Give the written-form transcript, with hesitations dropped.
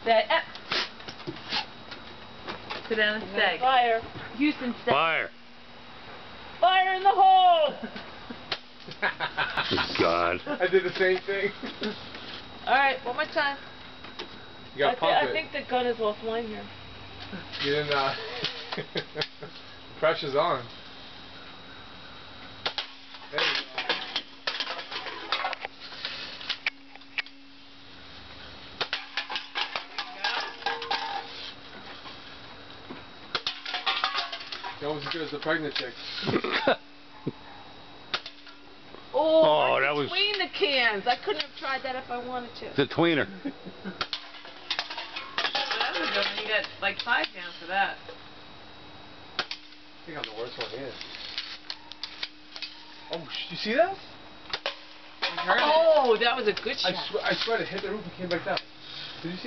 Stay. Sit down and stay. Fire. Houston, stay. Fire. Fire in the hole! God. I did the same thing. Alright, one more time. You gotta pump it. I think the gun is offline here. You didn't, pressure's on. There you go. That was as good as the pregnant chick. Oh, that was between the cans. I couldn't have tried that if I wanted to. the tweener. That was good. You got like 5 down for that. I think I'm the worst one here. Oh, you see that? I heard it. Oh, that was a good shot. I swear it hit the roof and came back down. Did you see?